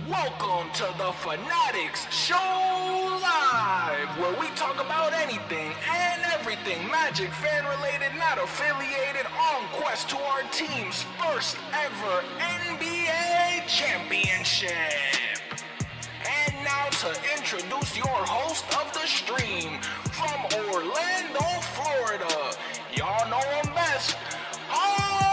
Welcome to the Fannattics Show Live, where we talk about anything and everything Magic fan related, not affiliated, on quest to our team's first ever NBA championship. And now to introduce your host of the stream, from Orlando, Florida, y'all know him best, Hollywood!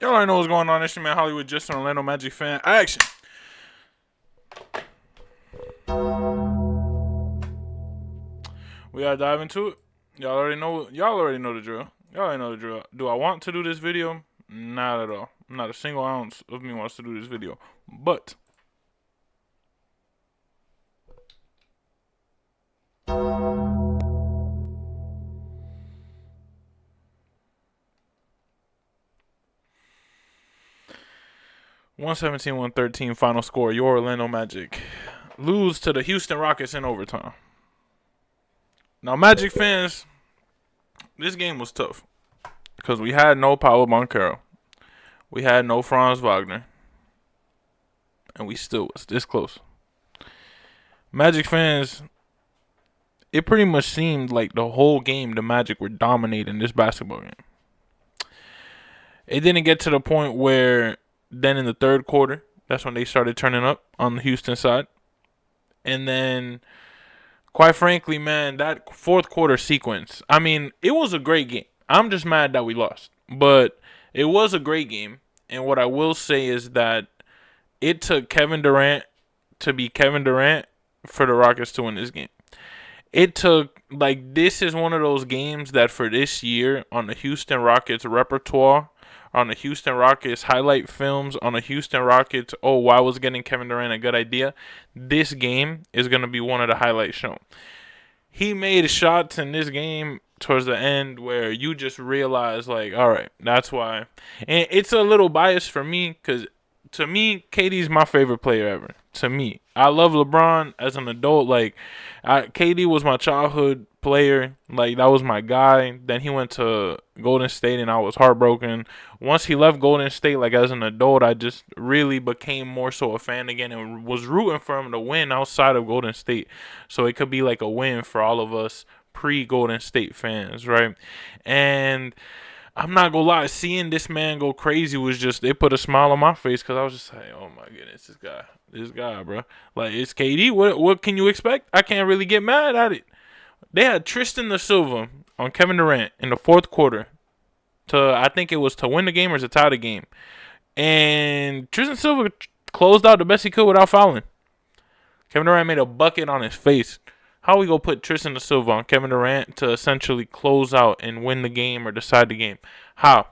Y'all already know what's going on. It's your man Hollywood, just an Orlando Magic fan. Action. We gotta dive into it. Y'all already know the drill. Do I want to do this video? Not at all. Not a single ounce of me wants to do this video. But 117-113 final score. Your Orlando Magic lose to the Houston Rockets in overtime. Now, Magic fans, this game was tough because we had no Paolo Banchero. We had no Franz Wagner. And we still was this close. Magic fans, it pretty much seemed like the whole game the Magic were dominating this basketball game. It didn't get to the point where then in the third quarter, that's when they started turning up on the Houston side. And then, quite frankly, man, that fourth quarter sequence, I mean, it was a great game. I'm just mad that we lost. But it was a great game. And what I will say is that it took Kevin Durant to be Kevin Durant for the Rockets to win this game. It took, this is one of those games that for this year on the Houston Rockets repertoire, on the Houston Rockets highlight films, on the Houston Rockets, why was getting Kevin Durant a good idea? This game is going to be one of the highlights shown. He made shots in this game towards the end where you just realize, all right, that's why. And it's a little biased for me because, to me, KD's my favorite player ever. To me. I love LeBron as an adult. KD was my childhood player. That was my guy. Then he went to Golden State, and I was heartbroken. Once he left Golden State, as an adult, I just really became more so a fan again and was rooting for him to win outside of Golden State. So it could be a win for all of us pre-Golden State fans, right? And I'm not gonna lie, seeing this man go crazy was just, it put a smile on my face because I was just like, oh my goodness, this guy, bro. It's KD. What can you expect? I can't really get mad at it. They had Tristan da Silva on Kevin Durant in the fourth quarter I think it was to win the game or to tie the game. And Tristan Silva closed out the best he could without fouling. Kevin Durant made a bucket on his face. How we gonna put Tristan da Silva on Kevin Durant to essentially close out and win the game or decide the game? How?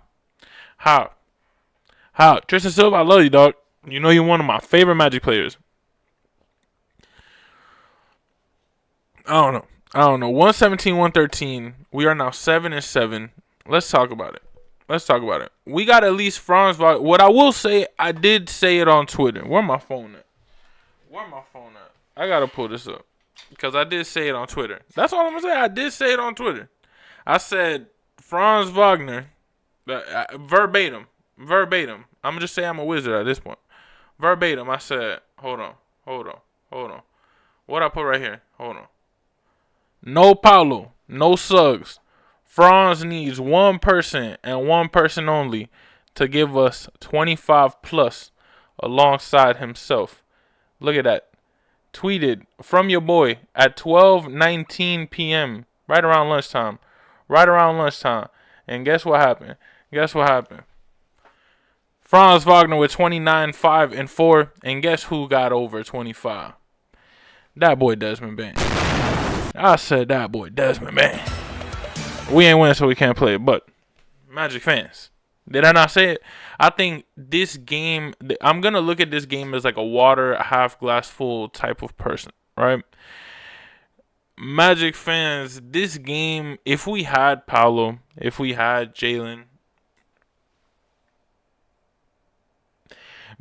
Tristan Silva, I love you, dog. You know you're one of my favorite Magic players. I don't know. 117-113. We are now 7-7. Let's talk about it. We got at least Franz Wagner. What I will say, I did say it on Twitter. Where my phone at? I gotta pull this up. Because I did say it on Twitter. That's all I'm going to say. I did say it on Twitter. I said Franz Wagner, verbatim. I'm going to just say I'm a wizard at this point. Verbatim, I said, hold on. What I put right here? Hold on. No Paulo, no Suggs. Franz needs one person and one person only to give us 25 plus alongside himself. Look at that. Tweeted from your boy at 12:19 p.m. right around lunchtime. And guess what happened? Franz Wagner with 29, 5, and 4. And guess who got over 25? That boy Desmond Bain. I said that boy Desmond Bain. We ain't winning, so we can't play it. But Magic fans, did I not say it? I think this game, I'm going to look at this game as a water half glass full type of person, right? Magic fans, this game, if we had Paolo, if we had Jalen,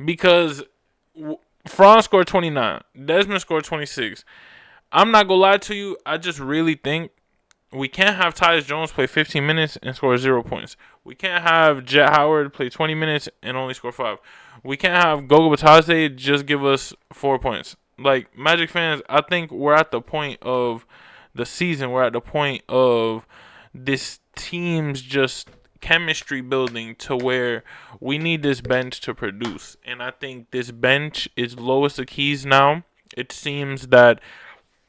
because Franz scored 29, Desmond scored 26. I'm not going to lie to you, I just really think We can't have Tyus Jones play 15 minutes and score 0 points. We can't have Jet Howard play 20 minutes and only score 5. We can't have Gogo Batase just give us 4 points. Like, Magic fans, I think we're at the point of the season. We're at the point of this team's just chemistry building to where we need this bench to produce. And I think this bench is lowest of keys now. It seems that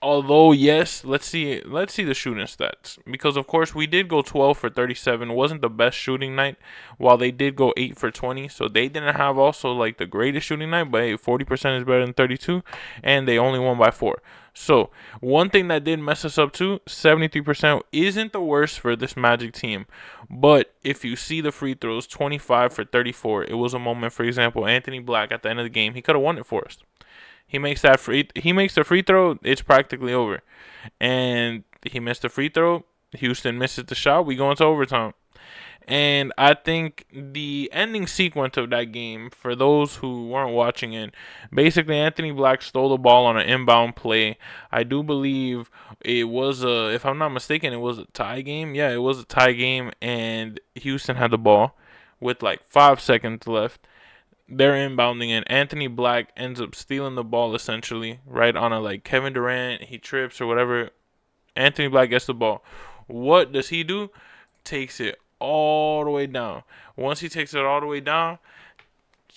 although, yes, let's see the shooting stats. Because, of course, we did go 12 for 37. It wasn't the best shooting night, while they did go 8 for 20. So they didn't have also, like, the greatest shooting night, but hey, 40% is better than 32, and they only won by 4. So, one thing that did mess us up, too, 73% isn't the worst for this Magic team. But if you see the free throws, 25 for 34, it was a moment, for example, Anthony Black at the end of the game, he could have won it for us. He makes the free throw, it's practically over. And he missed the free throw. Houston misses the shot. We go into overtime. And I think the ending sequence of that game, for those who weren't watching it, basically Anthony Black stole the ball on an inbound play. I do believe it was if I'm not mistaken, it was a tie game. Yeah, it was a tie game, and Houston had the ball with like 5 seconds left. They're inbounding, and Anthony Black ends up stealing the ball essentially, right on a like Kevin Durant. He trips or whatever. Anthony Black gets the ball. What does he do? Takes it all the way down. Once he takes it all the way down,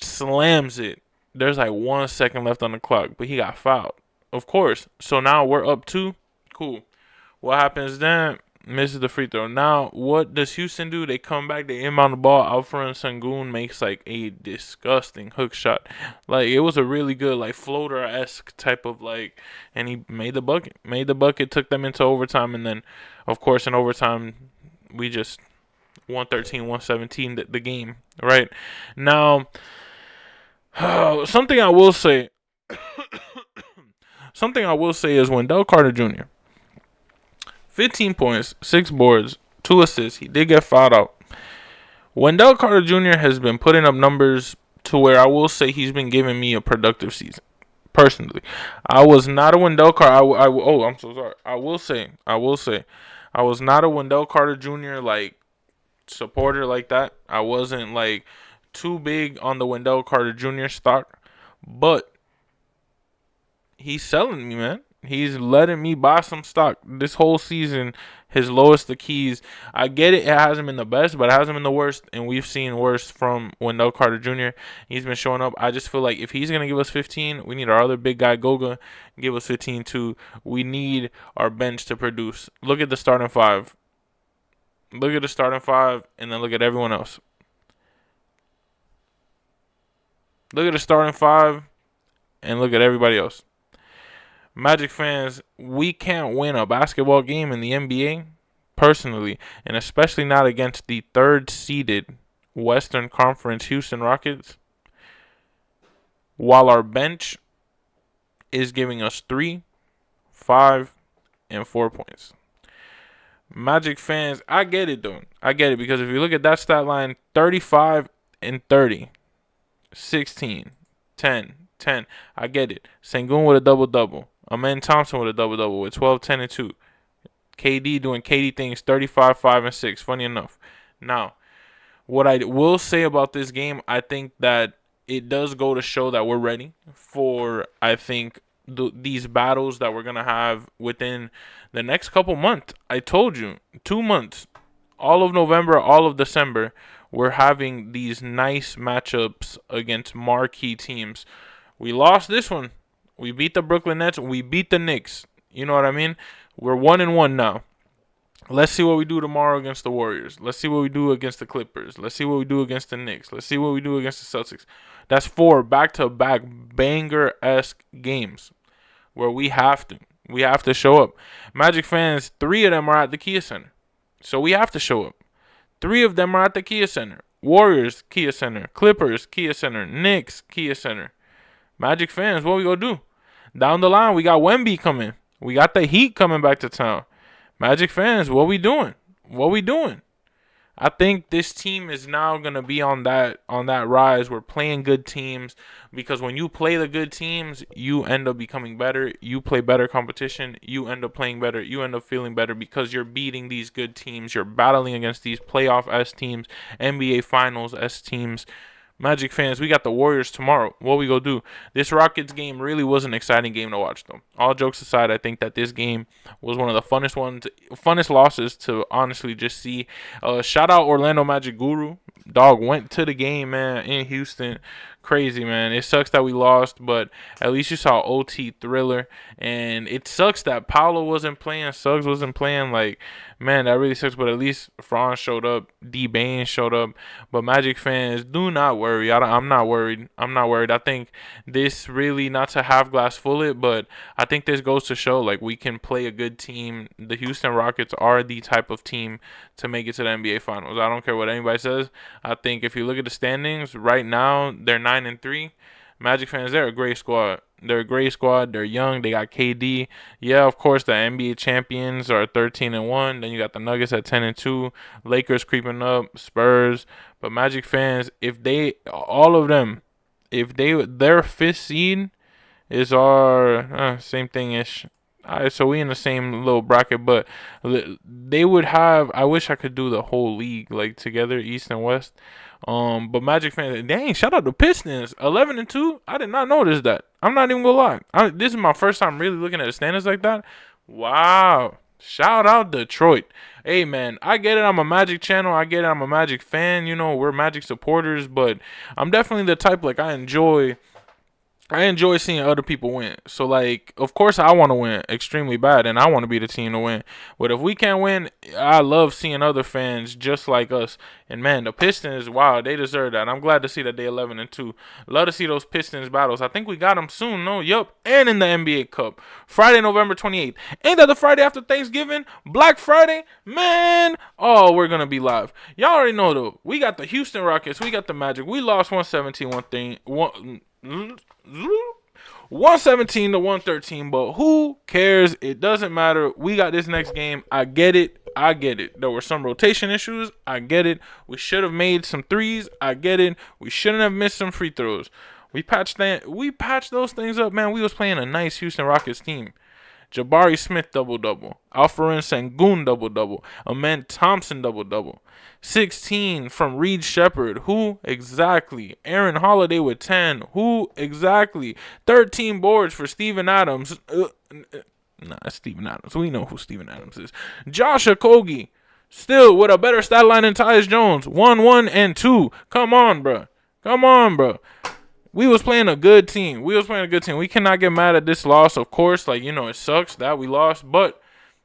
slams it. There's like 1 second left on the clock, but he got fouled, of course. So now we're up 2. Cool. What happens then? Misses the free throw. Now, what does Houston do? They come back, they inbound the ball. Alfred Sengun makes like a disgusting hook shot. Like, it was a really good, like, floater-esque type of, like, and he made the bucket. Took them into overtime, and then, of course, in overtime, we just 113-117 the game, right? Now, something I will say is Wendell Carter Jr., 15 points, 6 boards, 2 assists. He did get fouled out. Wendell Carter Jr. has been putting up numbers to where I will say he's been giving me a productive season. Personally, I was not a Wendell Carter. I'm so sorry. I will say, I was not a Wendell Carter Jr. like supporter like that. I wasn't like too big on the Wendell Carter Jr. stock, but he's selling me, man. He's letting me buy some stock this whole season. His lowest the keys. I get it hasn't been the best, but it hasn't been the worst. And we've seen worse from Wendell Carter Jr. He's been showing up. I just feel like if he's going to give us 15, we need our other big guy, Goga, give us 15 too. We need our bench to produce. Look at the starting 5. Look at the starting 5, and then look at everyone else. Look at the starting 5, and look at everybody else. Magic fans, we can't win a basketball game in the NBA, personally, and especially not against the 3rd-seeded Western Conference Houston Rockets, while our bench is giving us 3, 5, and 4 points. Magic fans, I get it, though. I get it, because if you look at that stat line, 35 and 30, 16, 10, 10. I get it. Sengun with a double-double. Amen Thompson with a double-double with 12, 10, and 2. KD doing KD things, 35, 5, and 6. Funny enough. Now, what I will say about this game, I think that it does go to show that we're ready for, I think, these battles that we're going to have within the next couple months. I told you, 2 months. All of November, all of December, we're having these nice matchups against marquee teams. We lost this one. We beat the Brooklyn Nets. We beat the Knicks. You know what I mean? We're 1-1 now. Let's see what we do tomorrow against the Warriors. Let's see what we do against the Clippers. Let's see what we do against the Knicks. Let's see what we do against the Celtics. That's 4 back-to-back banger-esque games where we have to show up. Magic fans, 3 of them are at the Kia Center. So we have to show up. 3 of them are at the Kia Center. Warriors, Kia Center. Clippers, Kia Center. Knicks, Kia Center. Magic fans, what we gonna do? Down the line, we got Wemby coming. We got the Heat coming back to town. Magic fans, what we doing? I think this team is now gonna be on that rise. We're playing good teams because when you play the good teams, you end up becoming better. You play better competition. You end up playing better. You end up feeling better because you're beating these good teams. You're battling against these playoff S teams, NBA Finals S teams. Magic fans, we got the Warriors tomorrow. What we go do? This Rockets game really was an exciting game to watch, though. All jokes aside, I think that this game was one of the funnest losses to honestly just see. Shout out Orlando Magic Guru. Dog went to the game, man, in Houston. Crazy, man. It sucks that we lost, but at least you saw OT thriller. And it sucks that Paolo wasn't playing, Suggs wasn't playing. Like, man, that really sucks. But at least Franz showed up, D Bain showed up. But Magic fans, do not worry. I'm not worried. I'm not worried. I think this really, not to have glass full it, but I think this goes to show like we can play a good team. The Houston Rockets are the type of team to make it to the NBA Finals. I don't care what anybody says. I think if you look at the standings right now, they're 9-3. Magic fans, they're a great squad. They're a great squad. They're young. They got KD. Yeah, of course, the NBA champions are 13-1. Then you got the Nuggets at 10-2. Lakers creeping up. Spurs. But Magic fans, if they, all of them, if their fifth seed is our same thing ish. Alright, so we in the same little bracket, but they would have. I wish I could do the whole league like together, East and West. But Magic fans, dang, shout out to Pistons, 11-2. I did not notice that. I'm not even gonna lie. This is my first time really looking at the standings like that. Wow. Shout out Detroit. Hey man, I get it. I'm a Magic channel. I get it. I'm a Magic fan. You know, we're Magic supporters, but I'm definitely the type like I enjoy seeing other people win. So, like, of course, I want to win extremely bad, and I want to be the team to win. But if we can't win, I love seeing other fans just like us. And, man, the Pistons, wow, they deserve that. I'm glad to see that they 11-2. Love to see those Pistons battles. I think we got them soon, no? Yup. And in the NBA Cup. Friday, November 28th. Ain't that the Friday after Thanksgiving? Black Friday? Man. Oh, we're going to be live. Y'all already know, though. We got the Houston Rockets. We got the Magic. We lost 117-113, but who cares? It doesn't matter. We got this next game. I get it. There were some rotation issues. I get it. We should have made some threes. I get it. We shouldn't have missed some free throws. We patched those things up, man. We was playing a nice Houston Rockets team. Jabari Smith double-double. Alperen Sengun double-double. Amen Thompson double-double. 16 from Reed Shepard. Who exactly? Aaron Holiday with 10. Who exactly? 13 boards for Steven Adams. Steven Adams. We know who Steven Adams is. Josh Okogie. Still with a better stat line than Tyus Jones. 1, 1, and 2. Come on, bro. We was playing a good team. We cannot get mad at this loss, of course. Like, you know, it sucks that we lost, but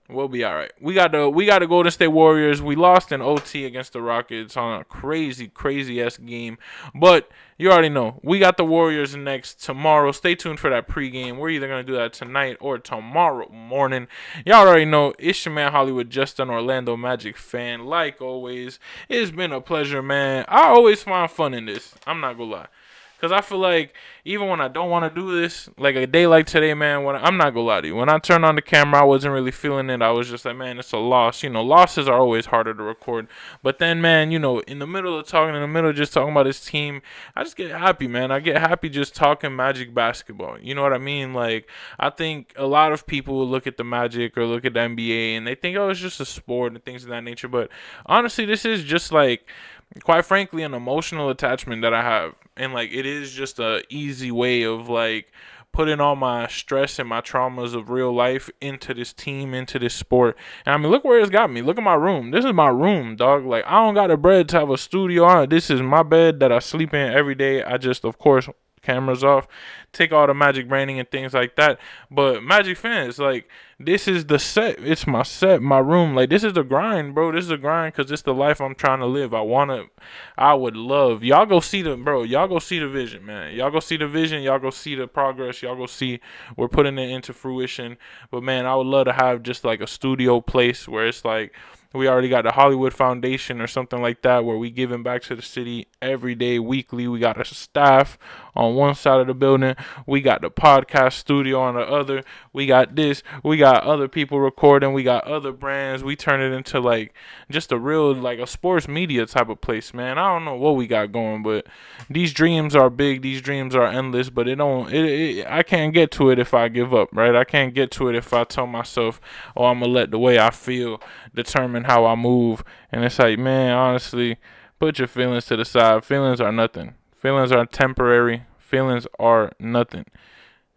we'll be all right. We got the Golden State Warriors. We lost in OT against the Rockets on a crazy-ass game. But you already know. We got the Warriors next tomorrow. Stay tuned for that pregame. We're either going to do that tonight or tomorrow morning. Y'all already know. It's your man Hollywood, just an Orlando Magic fan. Like always, it's been a pleasure, man. I always find fun in this. I'm not going to lie. Because I feel like even when I don't want to do this, like a day like today, man, I'm not going to lie to you. When I turned on the camera, I wasn't really feeling it. I was just like, man, it's a loss. You know, losses are always harder to record. But then, man, you know, in the middle of just talking about this team, I just get happy, man. I get happy just talking Magic basketball. You know what I mean? Like, I think a lot of people will look at the Magic or look at the NBA and they think, oh, it's just a sport and things of that nature. But honestly, this is just like, quite frankly, an emotional attachment that I have. And, like, it is just a easy way of, like, putting all my stress and my traumas of real life into this team, into this sport. And, I mean, look where it's got me. Look at my room. This is my room, dog. Like, I don't got the bread to have a studio. This is my bed that I sleep in every day. I just, of course, cameras off, take all the Magic branding and things like that. But Magic fans, like, this is the set. It's my set, my room. Like, this is the grind, bro. This is the grind because it's the life I'm trying to live. I would love. Y'all go see the vision, man. Y'all go see the vision. Y'all go see the progress. Y'all go see we're putting it into fruition. But, man, I would love to have just, like, a studio place where it's, like, We already got the Hollywood Foundation or something like that where we giving back to the city every day, weekly. We got a staff on one side of the building. We got the podcast studio on the other. We got this. We got other people recording. We got other brands. We turn it into like just a real like a sports media type of place, man. I don't know what we got going, but these dreams are big. These dreams are endless, but I can't get to it if I give up, right? I can't get to it if I tell myself, oh, I'm going to let the way I feel determine how I move. And it's like, man, honestly, put your feelings to the side. Feelings are nothing. Feelings are temporary. Feelings are nothing.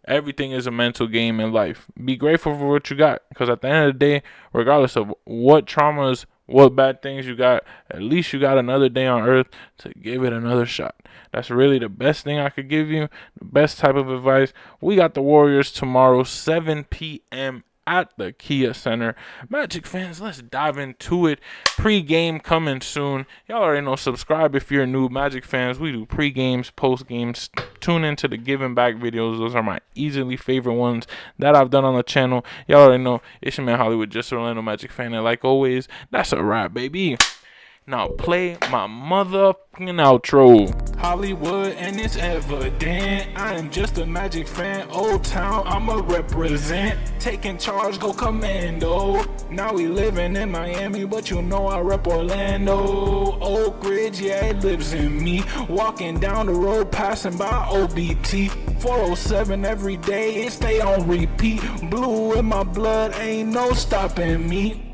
Everything is a mental game in life. Be grateful for what you got, because at the end of the day, regardless of what traumas, what bad things you got, at least you got another day on earth to give it another shot. That's really the best thing I could give you, the best type of advice. We got the Warriors tomorrow, 7 p.m. at the Kia Center. Magic fans, let's dive into it. Pre-game coming soon. Y'all already know, subscribe if you're new. Magic fans, we do pre-games, post-games. Tune into the giving back videos. Those are my easily favorite ones that I've done on the channel. Y'all already know, it's your man Hollywood, just Orlando Magic fan. And like always, that's a wrap, baby. Now play my motherfucking outro. Hollywood, and it's evident I am just a Magic fan. Old Town, I'ma represent. Taking charge, go commando. Now we living in Miami, but you know I rep Orlando. Oak Ridge, yeah, it lives in me. Walking down the road, passing by OBT. 407 every day, it stay on repeat. Blue in my blood, ain't no stopping me.